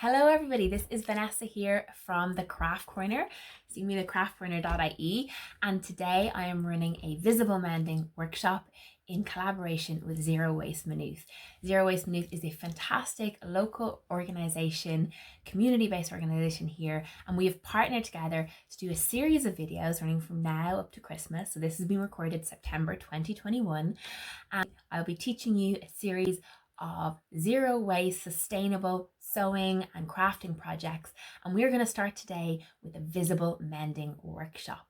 Hello everybody, this is Vanessa here from the Craft Corner. See me thecraftcorner.ie, and today I am running a visible mending workshop in collaboration with Zero Waste Maynooth. Zero Waste Maynooth is a fantastic local organisation, community-based organisation here, and we have partnered together to do a series of videos running from now up to Christmas. So this has been recorded September 2021, and I'll be teaching you a series of zero waste sustainable sewing and crafting projects, and we're going to start today with a visible mending workshop.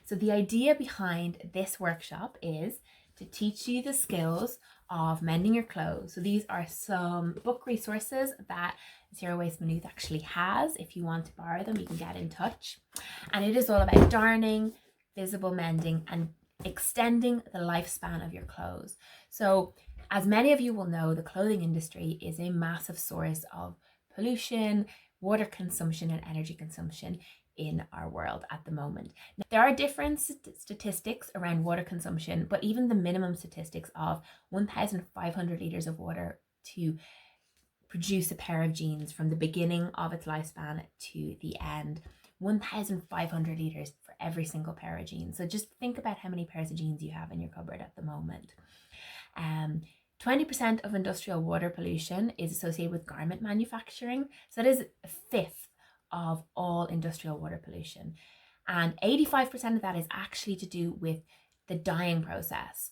So the idea behind this workshop is to teach you the skills of mending your clothes. So these are some book resources that Zero Waste Maynooth actually has. If you want to borrow them, you can get in touch. And it is all about darning, visible mending, and extending the lifespan of your clothes. So as many of you will know, the clothing industry is a massive source of pollution, water consumption, and energy consumption in our world at the moment. Now, there are different statistics around water consumption, but even the minimum statistics of 1,500 litres of water to produce a pair of jeans from the beginning of its lifespan to the end, 1,500 litres for every single pair of jeans. So just think about how many pairs of jeans you have in your cupboard at the moment. 20% of industrial water pollution is associated with garment manufacturing. So that is a fifth of all industrial water pollution. And 85% of that is actually to do with the dyeing process.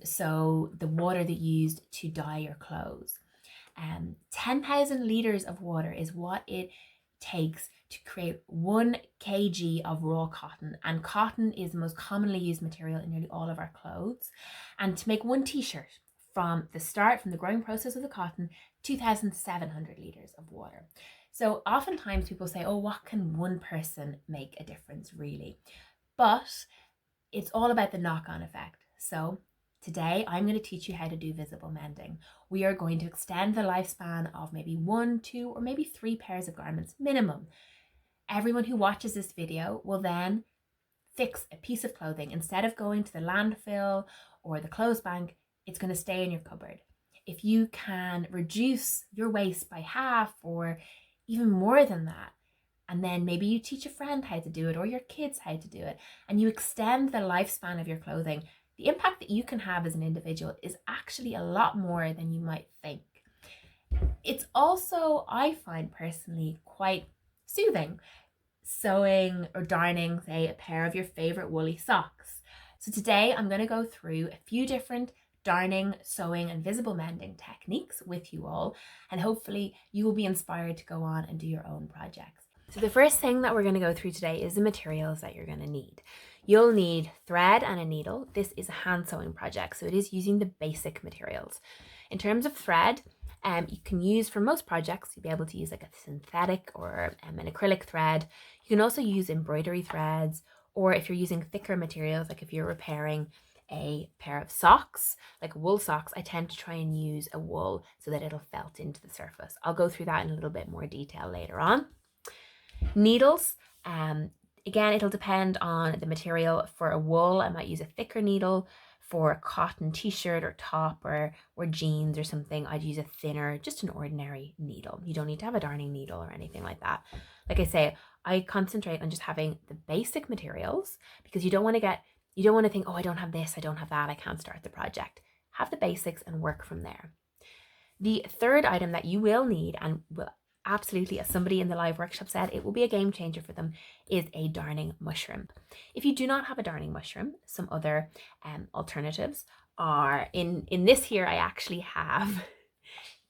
So the water that you used to dye your clothes. 10,000 litres of water is what it takes to create 1 kg of raw cotton, and cotton is the most commonly used material in nearly all of our clothes. And to make 1 t-shirt, from the growing process of the cotton, 2,700 litres of water. So oftentimes people say, oh, what can one person make a difference really? But it's all about the knock-on effect. So today I'm going to teach you how to do visible mending. We are going to extend the lifespan of maybe 1, 2, or maybe 3 pairs of garments minimum. Everyone who watches this video will then fix a piece of clothing. Instead of going to the landfill or the clothes bank, it's going to stay in your cupboard. If you can reduce your waste by half or even more than that, and then maybe you teach a friend how to do it or your kids how to do it, and you extend the lifespan of your clothing, the impact that you can have as an individual is actually a lot more than you might think. It's also, I find personally, quite soothing sewing or darning, say, a pair of your favorite woolly socks. So today I'm going to go through a few different darning, sewing, and visible mending techniques with you all, and hopefully you will be inspired to go on and do your own projects. So the first thing that we're going to go through today is the materials that you're going to need. You'll need thread and a needle. This is a hand sewing project, so it is using the basic materials. In terms of thread, you can use, for most projects, you'll be able to use like a synthetic or an acrylic thread. You can also use embroidery threads, or if you're using thicker materials, like if you're repairing a pair of socks, like wool socks, I tend to try and use a wool so that it'll felt into the surface. I'll go through that in a little bit more detail later on. Needles, again, it'll depend on the material. For a wool, I might use a thicker needle. For a cotton t-shirt or top or jeans or something, I'd use a thinner, just an ordinary needle. You don't need to have a darning needle or anything like that. Like I say, I concentrate on just having the basic materials, because you don't want to think, oh, I don't have this, I don't have that, I can't start the project. Have the basics and work from there. The third item that you will need, and will absolutely, as somebody in the live workshop said, it will be a game changer for them, is a darning mushroom. If you do not have a darning mushroom, some other alternatives are, in this here, I actually have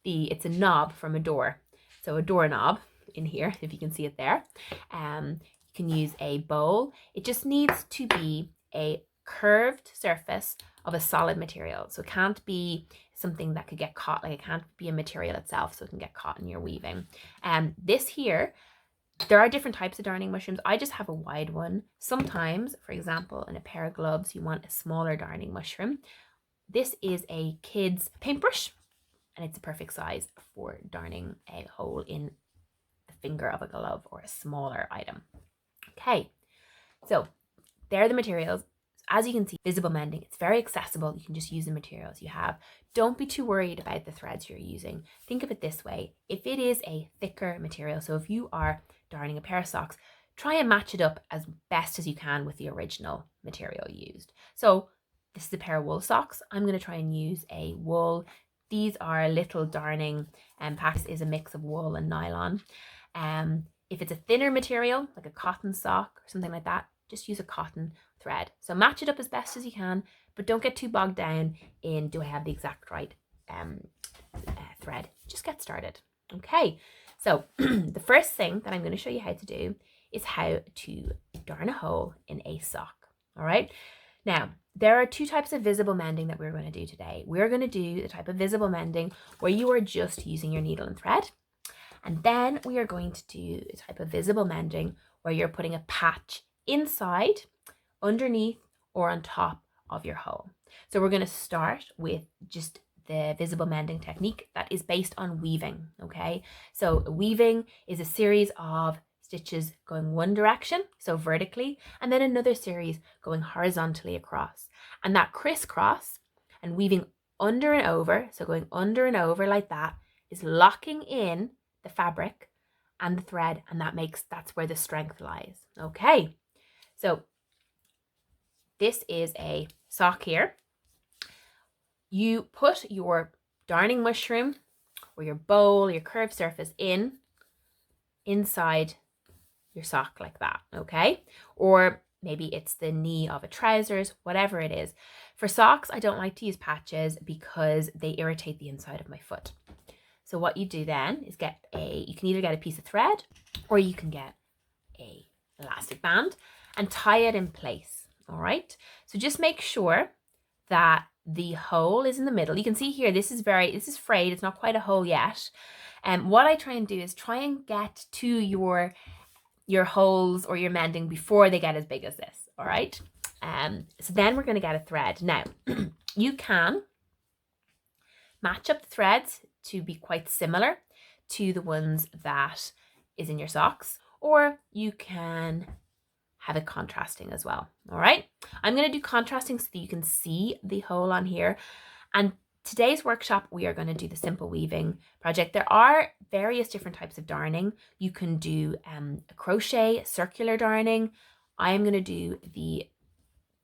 it's a knob from a door. So a doorknob in here, if you can see it there. You can use a bowl. It just needs to be a curved surface of a solid material. So it can't be something that could get caught, like it can't be a material itself, so it can get caught in your weaving. This here, there are different types of darning mushrooms. I just have a wide one. Sometimes, for example, in a pair of gloves, you want a smaller darning mushroom. This is a kid's paintbrush, and it's a perfect size for darning a hole in the finger of a glove or a smaller item. Okay, so there are the materials. As you can see, visible mending, it's very accessible. You can just use the materials you have. Don't be too worried about the threads you're using. Think of it this way. If it is a thicker material, so if you are darning a pair of socks, try and match it up as best as you can with the original material used. So this is a pair of wool socks. I'm going to try and use a wool. These are little darning packs. Is a mix of wool and nylon. If it's a thinner material, like a cotton sock or something like that, just use a cotton thread. So match it up as best as you can, but don't get too bogged down in, do I have the exact right thread? Just get started. Okay, so the first thing that I'm going to show you how to do is how to darn a hole in a sock. All right, now there are two types of visible mending that we're going to do today. We're going to do the type of visible mending where you are just using your needle and thread. And then we are going to do a type of visible mending where you're putting a patch inside, underneath, or on top of your hole. So we're going to start with just the visible mending technique that is based on weaving, okay? So weaving is a series of stitches going one direction, so vertically, and then another series going horizontally across. And that crisscross and weaving under and over, so going under and over like that, is locking in the fabric and the thread, and that's where the strength lies. Okay, so this is a sock here. You put your darning mushroom or your bowl, your curved surface inside your sock like that, okay? Or maybe it's the knee of a trousers, whatever it is. For socks, I don't like to use patches because they irritate the inside of my foot. So what you do then is you can either get a piece of thread or you can get a elastic band and tie it in place. All right. So just make sure that the hole is in the middle. You can see here, this is frayed. It's not quite a hole yet. And what I try and do is try and get to your holes or your mending before they get as big as this. All right. So then we're going to get a thread. Now you can match up the threads to be quite similar to the ones that is in your socks, or you can have it contrasting as well. All right, I'm going to do contrasting so that you can see the hole on here. And today's workshop, we are going to do the simple weaving project. There are various different types of darning. You can do a crochet, circular darning. I am going to do the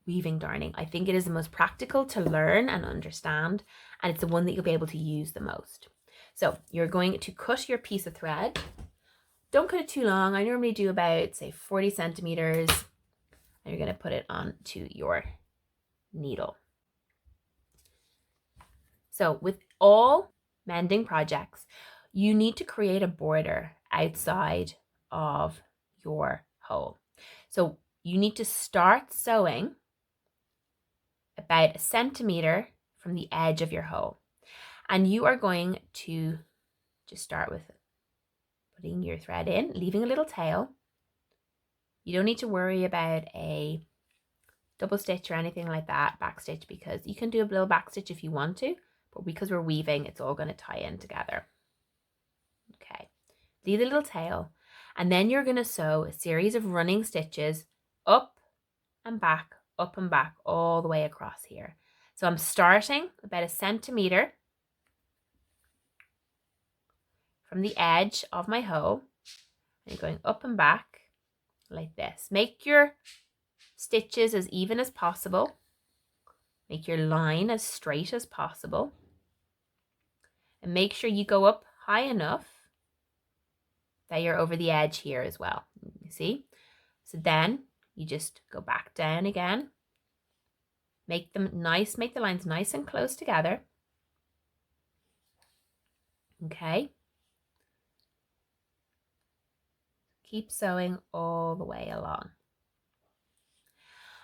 weaving darning. I think it is the most practical to learn and understand, and it's the one that you'll be able to use the most. So you're going to cut your piece of thread. Don't cut it too long. I normally do about, say, 40 centimeters. And you're going to put it onto your needle. So with all mending projects, you need to create a border outside of your hole. So you need to start sewing about 1 centimeter from the edge of your hole. And you are going to just start with putting your thread in, leaving a little tail. You don't need to worry about a double stitch or anything like that, back stitch, because you can do a little back stitch if you want to, but because we're weaving, it's all going to tie in together. Okay, leave a little tail, and then you're going to sew a series of running stitches up and back, all the way across here. So I'm starting about 1 centimeter from the edge of my hole, and you're going up and back like this. Make your stitches as even as possible. Make your line as straight as possible. And make sure you go up high enough that you're over the edge here as well. You see? So then you just go back down again. Make them nice, make the lines nice and close together. Okay. Keep sewing all the way along.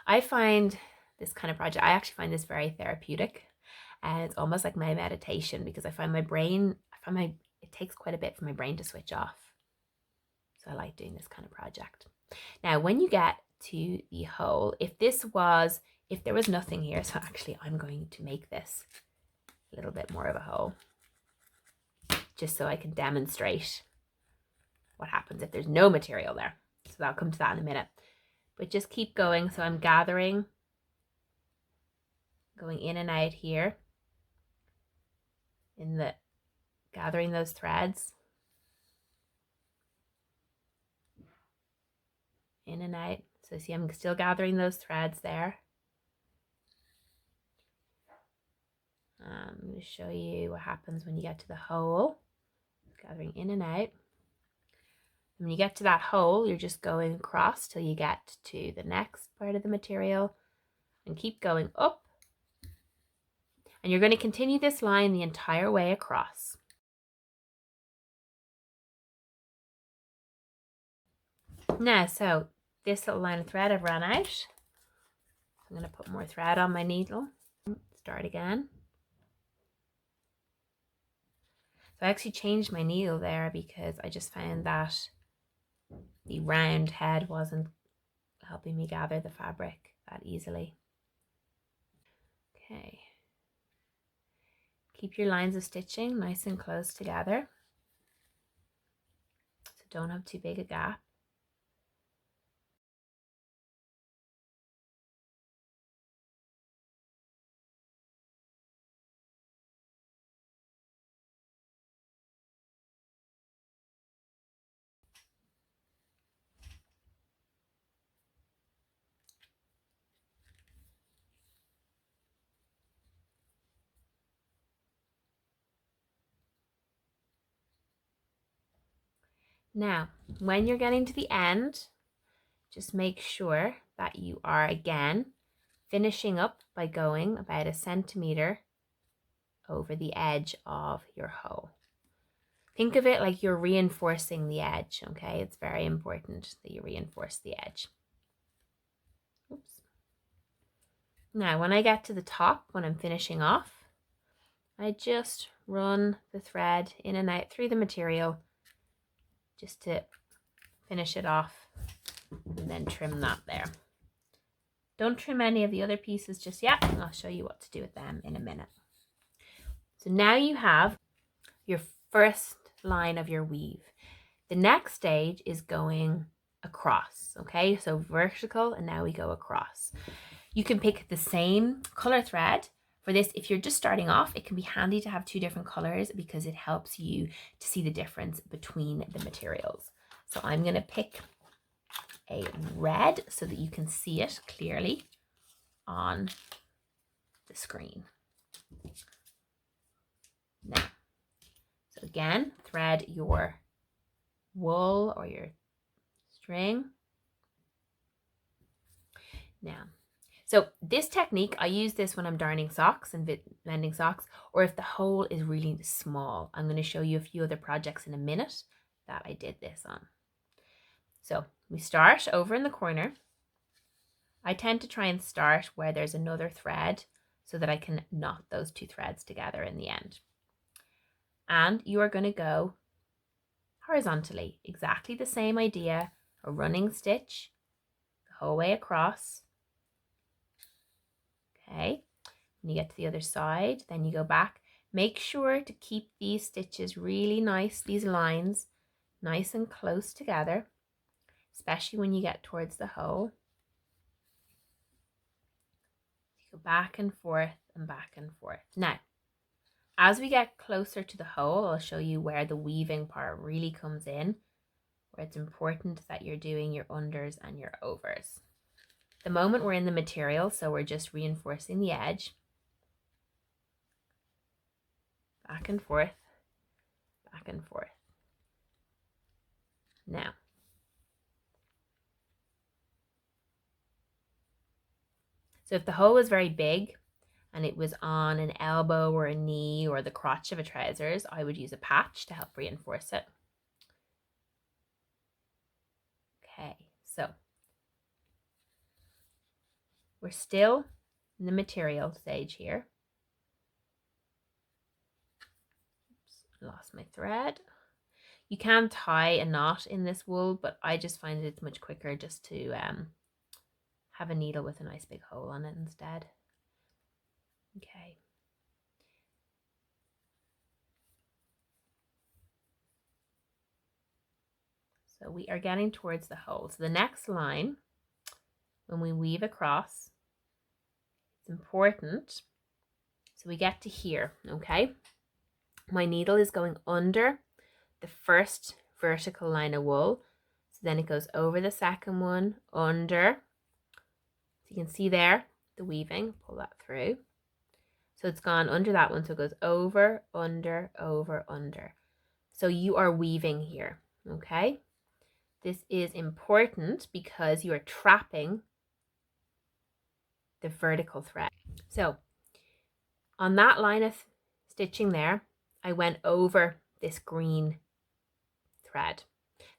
I find this kind of project, I actually find this very therapeutic, and it's almost like my meditation, because I find it takes quite a bit for my brain to switch off. So I like doing this kind of project. Now, when you get to the hole, if there was nothing here, so actually I'm going to make this a little bit more of a hole, just so I can demonstrate what happens if there's no material there. So I'll come to that in a minute. But just keep going. So I'm gathering going in and out here in the gathering those threads. In and out. So see, I'm still gathering those threads there. I'm going to show you what happens when you get to the hole. Gathering in and out. When you get to that hole, you're just going across till you get to the next part of the material and keep going up. And you're going to continue this line the entire way across. Now, so this little line of thread I've run out. I'm going to put more thread on my needle. Start again. So I actually changed my needle there because I just found that the round head wasn't helping me gather the fabric that easily. Okay. Keep your lines of stitching nice and close together. So don't have too big a gap. Now, when you're getting to the end, just make sure that you are again finishing up by going about 1 centimeter over the edge of your hole. Think of it like you're reinforcing the edge, okay? It's very important that you reinforce the edge. Oops. Now, when I get to the top, when I'm finishing off, I just run the thread in and out through the material just to finish it off and then trim that there. Don't trim any of the other pieces just yet. I'll show you what to do with them in a minute. So now you have your first line of your weave. The next stage is going across, okay? So vertical, and now we go across. You can pick the same color thread. For this, if you're just starting off, it can be handy to have 2 different colors because it helps you to see the difference between the materials. So I'm going to pick a red so that you can see it clearly on the screen. Now, so again, thread your wool or your string. Now, so this technique, I use this when I'm darning socks and mending socks, or if the hole is really small. I'm going to show you a few other projects in a minute that I did this on. So we start over in the corner. I tend to try and start where there's another thread so that I can knot those 2 threads together in the end. And you are going to go horizontally, exactly the same idea, a running stitch the whole way across. Okay, when you get to the other side, then you go back. Make sure to keep these stitches really nice, these lines nice and close together, especially when you get towards the hole. You go back and forth and back and forth. Now, as we get closer to the hole, I'll show you where the weaving part really comes in, where it's important that you're doing your unders and your overs. The moment we're in the material, so we're just reinforcing the edge. Back and forth, back and forth. Now, so if the hole was very big and it was on an elbow or a knee or the crotch of a trousers, I would use a patch to help reinforce it. Okay, so we're still in the material stage here. Oops, lost my thread. You can tie a knot in this wool, but I just find it's much quicker just to have a needle with a nice big hole on it instead. Okay. So we are getting towards the hole. So the next line, when we weave across, It's important. So we get to here, okay? My needle is going under the first vertical line of wool. So then it goes over the second one, under. So you can see there, the weaving, pull that through. So it's gone under that one. So it goes over, under, over, under. So you are weaving here, okay? This is important because you are trapping the vertical thread. So on that line of stitching there, I went over this green thread.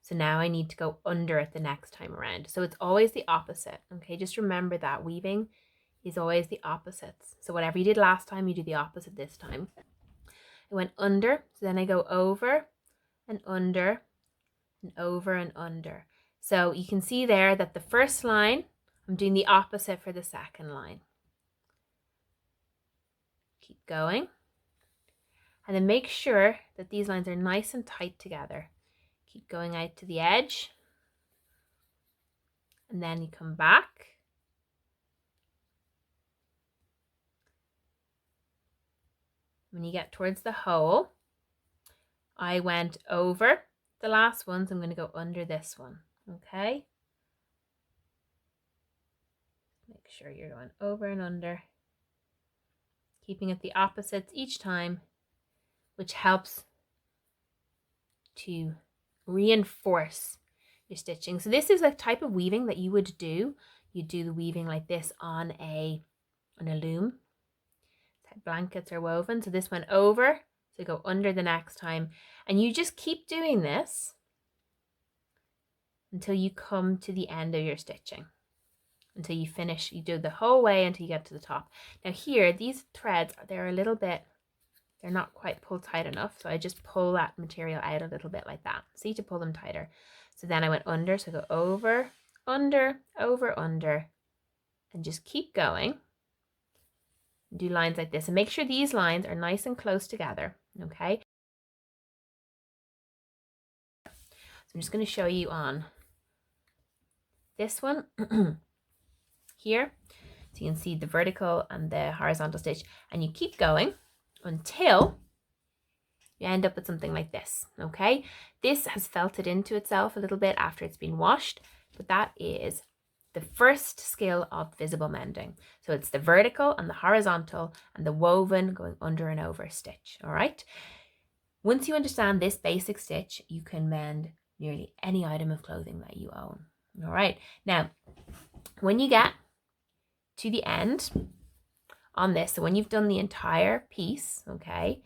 So now I need to go under it the next time around. So it's always the opposite, okay? Just remember that weaving is always the opposites. So whatever you did last time, you do the opposite this time. I went under, so then I go over and under and over and under. So you can see there that the first line, I'm doing the opposite for the second line. Keep going. And then make sure that these lines are nice and tight together. Keep going out to the edge. And then you come back. When you get towards the hole, I went over the last ones. I'm going to go under this one, okay? Make sure you're going over and under, keeping it the opposites each time, which helps to reinforce your stitching. So this is a type of weaving that you would do. You do the weaving like this on a loom. Blankets are woven. So this went over, so go under the next time. And you just keep doing this until you come to the end of your stitching. Until you finish, you do the whole way until you get to the top. Now here, these threads, they're a little bit, they're not quite pulled tight enough. So I just pull that material out a little bit like that. See, to pull them tighter. So then I went under, so go over, under, over, under, and just keep going. Do lines like this and make sure these lines are nice and close together, okay? So I'm just going to show you on this one here. So you can see the vertical and the horizontal stitch, and you keep going until you end up with something like this, okay? This has felted into itself a little bit after it's been washed, but that is the first skill of visible mending. So it's the vertical and the horizontal and the woven going under and over stitch, all right? Once you understand this basic stitch, you can mend nearly any item of clothing that you own, all right? Now, when you get to the end on this, so when you've done the entire piece, okay?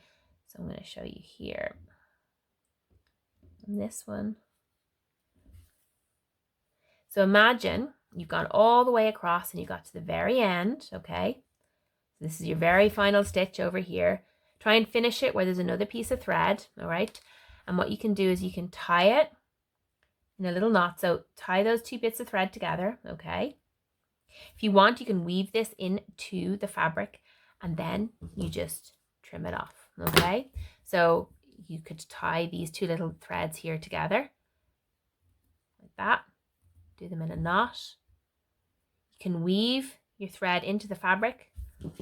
So I'm going to show you here on this one. So imagine you've gone all the way across and you got to the very end, okay? So this is your very final stitch over here. Try and finish it where there's another piece of thread, all right? And what you can do is you can tie it in a little knot. So tie those two bits of thread together, okay? If you want, you can weave this into the fabric and then you just trim it off, okay? So you could tie these two little threads here together like that. Do them in a knot. You can weave your thread into the fabric,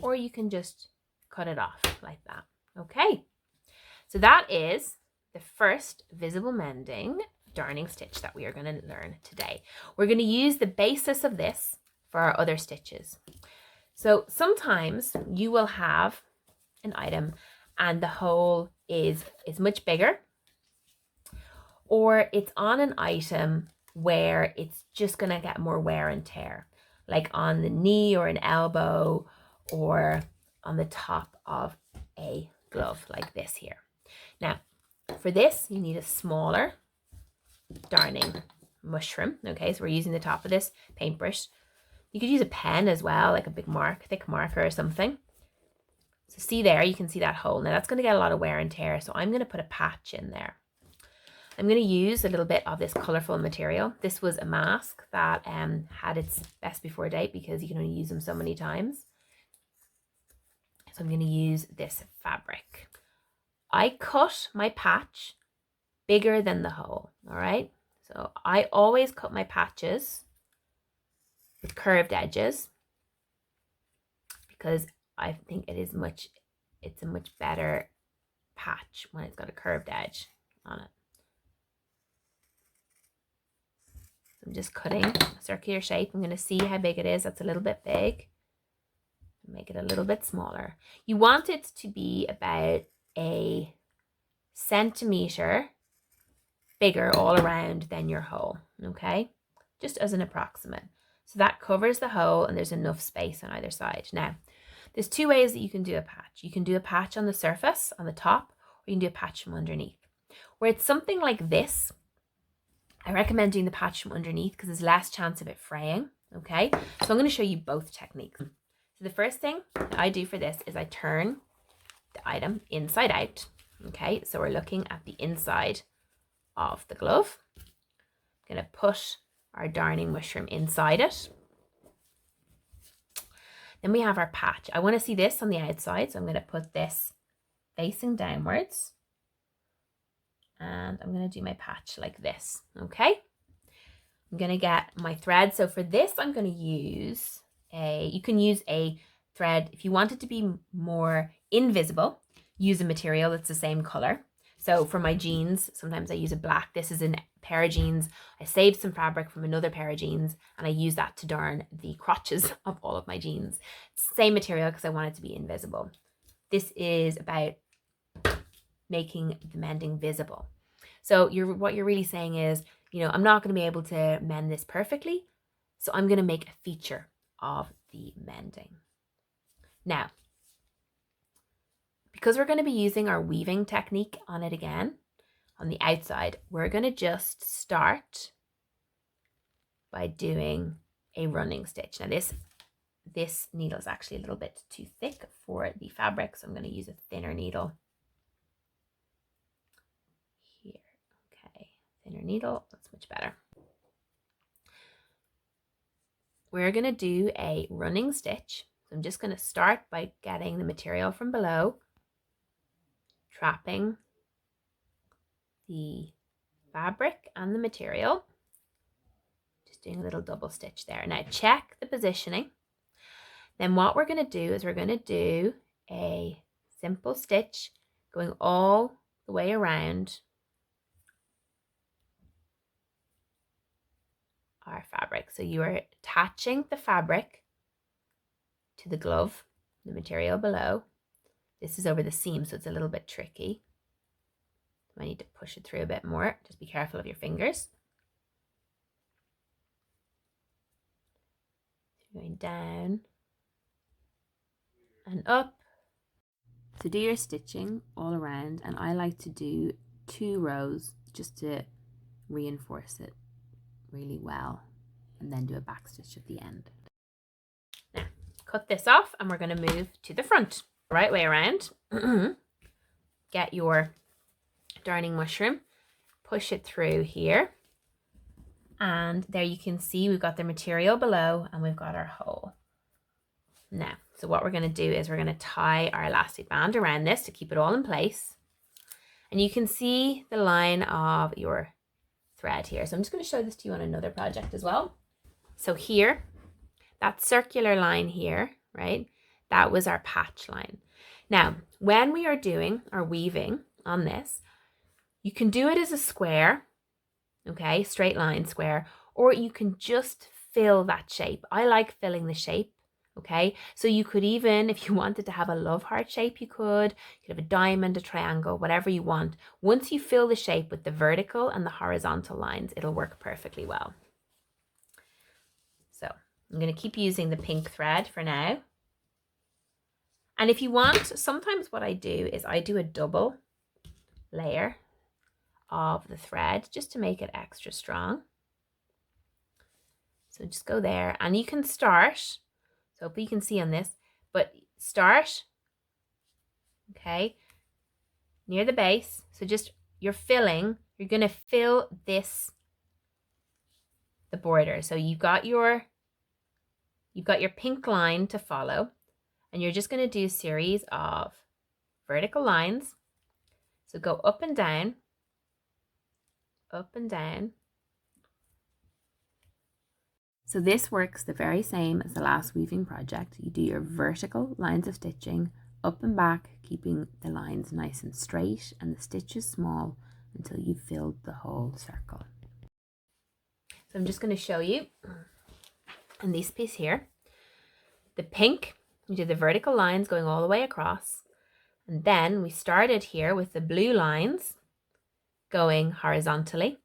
or you can just cut it off like that. Okay, so that is the first visible mending darning stitch that we are going to learn today. We're going to use the basis of this for our other stitches. So sometimes you will have an item and the hole is much bigger, or it's on an item where it's just going to get more wear and tear, like on the knee or an elbow or on the top of a glove like this here. Now, for this, you need a smaller darning mushroom. Okay, so we're using the top of this paintbrush. You could use a pen as well, like a big thick marker or something. So see there, you can see that hole. Now that's going to get a lot of wear and tear, so I'm going to put a patch in there. I'm going to use a little bit of this colourful material. This was a mask that had its best before date because you can only use them so many times. So I'm going to use this fabric. I cut my patch bigger than the hole, all right? So I always cut my patches with curved edges because I think it's a much better patch when it's got a curved edge on it. So I'm just cutting a circular shape. I'm going to see how big it is. That's a little bit big. Make it a little bit smaller. You want it to be about a centimeter bigger all around than your hole, okay? Just as an approximate. So that covers the hole and there's enough space on either side. Now, there's two ways that you can do a patch. You can do a patch on the surface, on the top, or you can do a patch from underneath. Where it's something like this, I recommend doing the patch from underneath because there's less chance of it fraying, okay? So I'm going to show you both techniques. So the first thing I do for this is I turn the item inside out, okay? So we're looking at the inside of the glove. I'm going to put our darning mushroom inside it. Then we have our patch. I want to see this on the outside, so I'm going to put this facing downwards. And I'm going to do my patch like this, okay? I'm going to get my thread. So for this, I'm going to use you can use a thread. If you want it to be more invisible, use a material that's the same color. So for my jeans, sometimes I use a black. This is a pair of jeans. I saved some fabric from another pair of jeans and I use that to darn the crotches of all of my jeans. Same material because I want it to be invisible. This is about making the mending visible. So what you're really saying is, you know, I'm not going to be able to mend this perfectly, so I'm going to make a feature of the mending. Now, because we're going to be using our weaving technique on it again, on the outside, we're going to just start by doing a running stitch. Now this needle is actually a little bit too thick for the fabric, so I'm going to use a thinner needle. Here, okay, thinner needle, that's much better. We're going to do a running stitch. So I'm just going to start by getting the material from below, trapping the fabric and the material, just doing a little double stitch there. Now check the positioning. Then what we're going to do is we're going to do a simple stitch going all the way around our fabric. So you are attaching the fabric to the glove, the material below. This is over the seam, so it's a little bit tricky. I need to push it through a bit more. Just be careful of your fingers. Going down and up. So do your stitching all around, and I like to do 2 rows just to reinforce it really well, and then do a back stitch at the end. Now cut this off and we're going to move to the front, right way around. Get your darning mushroom, push it through here, and there you can see we've got the material below and we've got our hole. Now, so what we're going to do is we're going to tie our elastic band around this to keep it all in place, and you can see the line of your thread here. So I'm just going to show this to you on another project as well. So here, that circular line here, right, that was our patch line. Now when we are doing our weaving on this, you can do it as a square, okay, straight line square, or you can just fill that shape. I like filling the shape, okay? So you could even, if you wanted to have a love heart shape, you could have a diamond, a triangle, whatever you want. Once you fill the shape with the vertical and the horizontal lines, it'll work perfectly well. So I'm going to keep using the pink thread for now. And if you want, sometimes what I do is I do a double layer of the thread just to make it extra strong. So just go there, and you can start, so hopefully you can see on this, but start, okay, near the base. So just you're going to fill this, the border. So you've got your pink line to follow, and you're just going to do a series of vertical lines. So go up and down, So this works the very same as the last weaving project. You do your vertical lines of stitching up and back, keeping the lines nice and straight and the stitches small until you've filled the whole circle. So I'm just going to show you in this piece here, the pink, we do the vertical lines going all the way across. And then we started here with the blue lines going horizontally,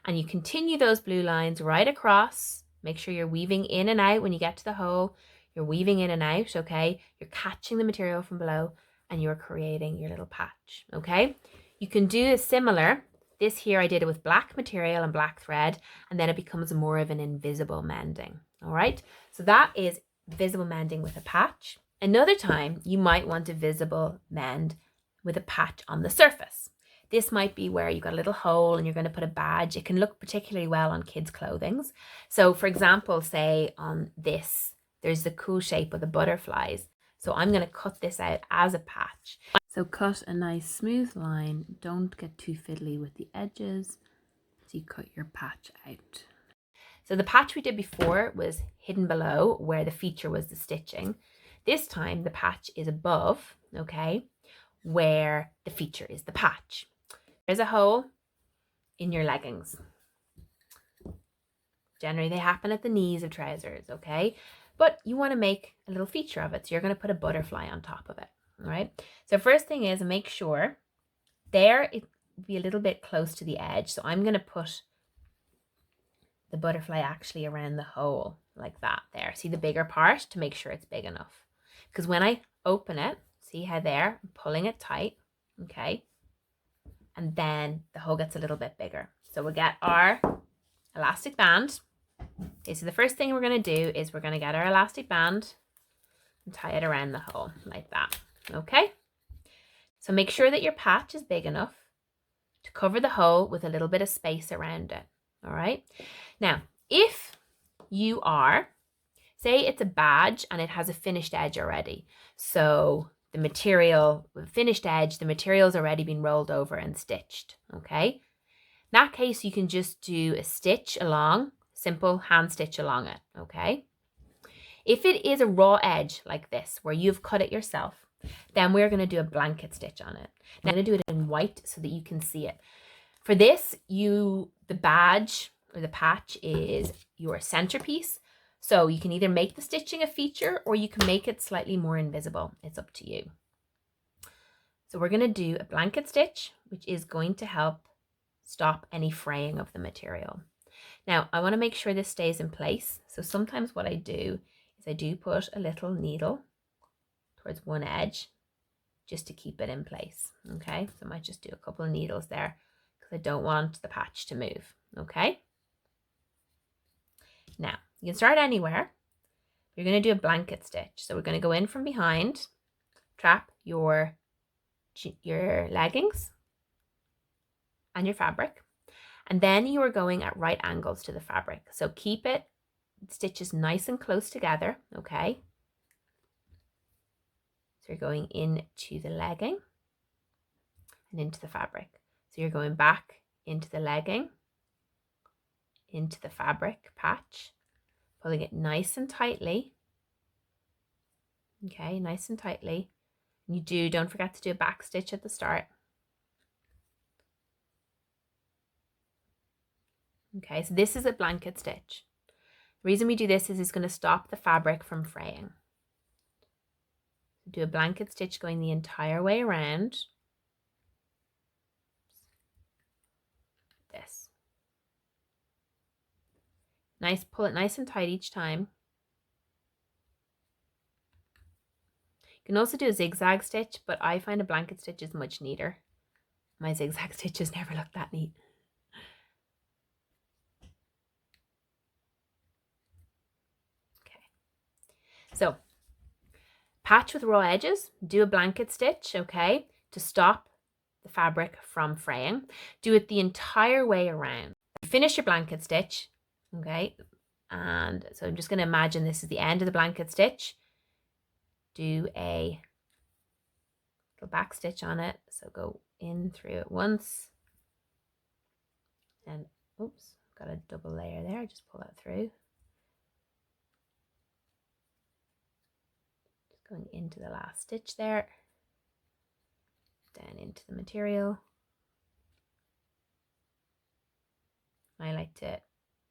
and you continue those blue lines right across. Make sure you're weaving in and out when you get to the hole. You're weaving in and out, okay? You're catching the material from below and you're creating your little patch, okay? You can do a similar. This here I did it with black material and black thread, and then it becomes more of an invisible mending, all right? So that is visible mending with a patch. Another time you might want to visible mend with a patch on the surface. This might be where you've got a little hole and you're going to put a badge. It can look particularly well on kids' clothing. So for example, say on this, there's the cool shape of the butterflies. So I'm going to cut this out as a patch. So cut a nice smooth line. Don't get too fiddly with the edges as you cut your patch out. So the patch we did before was hidden below where the feature was the stitching. This time the patch is above, okay, where the feature is the patch. There's a hole in your leggings. Generally they happen at the knees of trousers, okay? But you want to make a little feature of it. So you're going to put a butterfly on top of it, all right? So first thing is make sure there it be a little bit close to the edge. So I'm going to put the butterfly actually around the hole like that there. See the bigger part to make sure it's big enough. Because when I open it, see how there, I'm pulling it tight, okay? And then the hole gets a little bit bigger. So we'll get our elastic band. Okay, so the first thing we're going to do is we're going to get our elastic band and tie it around the hole like that, okay? So make sure that your patch is big enough to cover the hole with a little bit of space around it, all right? Now, if you are, say it's a badge and it has a finished edge already, so the material, the finished edge, the material's already been rolled over and stitched, okay? In that case, you can just do a stitch along, simple hand stitch along it, okay? If it is a raw edge like this, where you've cut it yourself, then we're going to do a blanket stitch on it. Now, I'm going to do it in white so that you can see it. For this, the badge or the patch is your centerpiece. So you can either make the stitching a feature or you can make it slightly more invisible. It's up to you. So we're going to do a blanket stitch, which is going to help stop any fraying of the material. Now, I want to make sure this stays in place. So sometimes what I do is I do put a little needle towards one edge just to keep it in place. Okay, so I might just do a couple of needles there because I don't want the patch to move. Okay. Now, you can start anywhere. You're going to do a blanket stitch. So we're going to go in from behind, trap your leggings and your fabric. And then you are going at right angles to the fabric. So keep it, stitches nice and close together, okay? So you're going into the legging and into the fabric. So you're going back into the legging, into the fabric patch, pulling it nice and tightly. Okay, nice and tightly. Don't forget to do a back stitch at the start. Okay, so this is a blanket stitch. The reason we do this is it's going to stop the fabric from fraying. Do a blanket stitch going the entire way around. This. Nice, pull it nice and tight each time. You can also do a zigzag stitch, but I find a blanket stitch is much neater. My zigzag stitches never look that neat. Okay. So, patch with raw edges, do a blanket stitch, okay, to stop the fabric from fraying. Do it the entire way around. Finish your blanket stitch, okay, and so I'm just going to imagine this is the end of the blanket stitch. Do a little back stitch on it, so go in through it once, and oops, got a double layer there, just pull that through. Going into the last stitch there, down into the material. I like to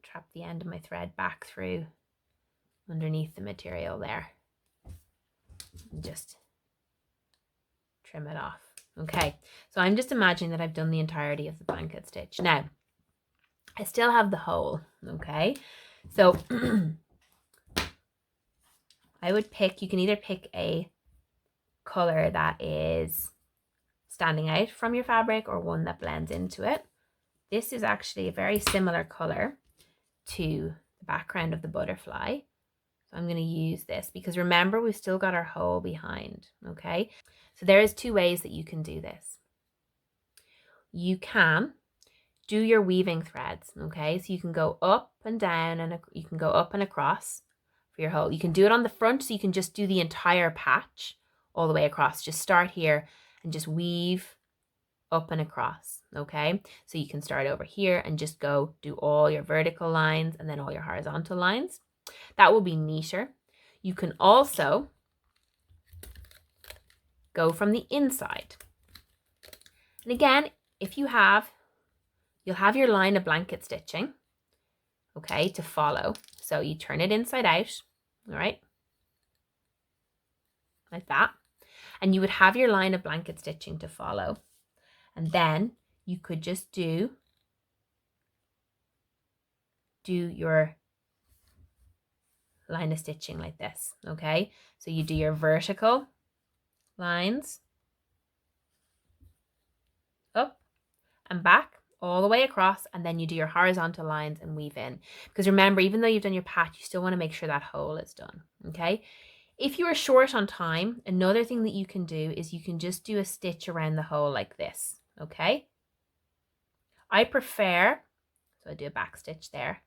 trap the end of my thread back through underneath the material there and just trim it off. Okay, so I'm just imagining that I've done the entirety of the blanket stitch. Now, I still have the hole, okay? So I would pick, you can either pick a color that is standing out from your fabric or one that blends into it. This is actually a very similar color to the background of the butterfly. So I'm going to use this because remember, we've still got our hole behind, okay? So there is 2 ways that you can do this. You can do your weaving threads, okay? So you can go up and down and you can go up and across for your hole. You can do it on the front, so you can just do the entire patch all the way across. Just start here and just weave up and across, okay? So you can start over here and just go do all your vertical lines and then all your horizontal lines. That will be neater. You can also go from the inside. And again, if you have, you'll have your line of blanket stitching, okay, to follow. So you turn it inside out, all right, like that. And you would have your line of blanket stitching to follow. And then you could just do your line of stitching like this, okay? So you do your vertical lines up and back all the way across, and then you do your horizontal lines and weave in. Because remember, even though you've done your patch, you still want to make sure that hole is done, okay? If you are short on time, another thing that you can do is you can just do a stitch around the hole like this, okay? I prefer, so I do a back stitch there.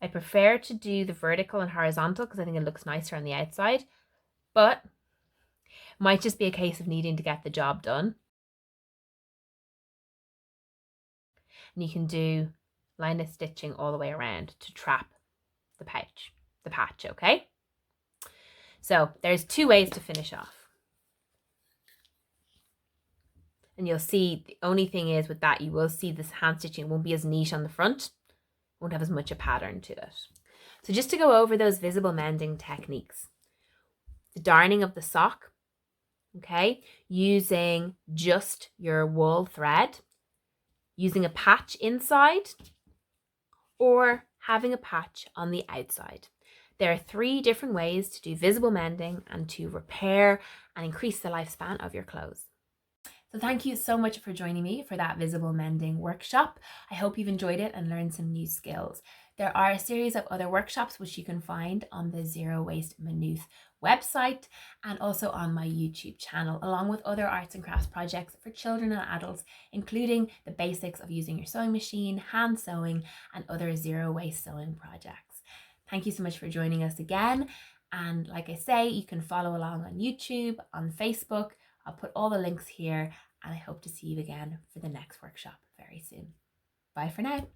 I prefer to do the vertical and horizontal because I think it looks nicer on the outside, but it might just be a case of needing to get the job done. And you can do line of stitching all the way around to trap the patch, okay? So there's 2 ways to finish off. And you'll see the only thing is with that, you will see this hand stitching won't be as neat on the front, won't have as much a pattern to it. So just to go over those visible mending techniques, the darning of the sock, okay, using just your wool thread, using a patch inside, or having a patch on the outside. There are 3 different ways to do visible mending and to repair and increase the lifespan of your clothes. So thank you so much for joining me for that visible mending workshop. I hope you've enjoyed it and learned some new skills. There are a series of other workshops which you can find on the Zero Waste Maynooth website and also on my YouTube channel, along with other arts and crafts projects for children and adults, including the basics of using your sewing machine, hand sewing, and other zero waste sewing projects. Thank you so much for joining us again. And like I say, you can follow along on YouTube, on Facebook. I'll put all the links here, and I hope to see you again for the next workshop very soon. Bye for now.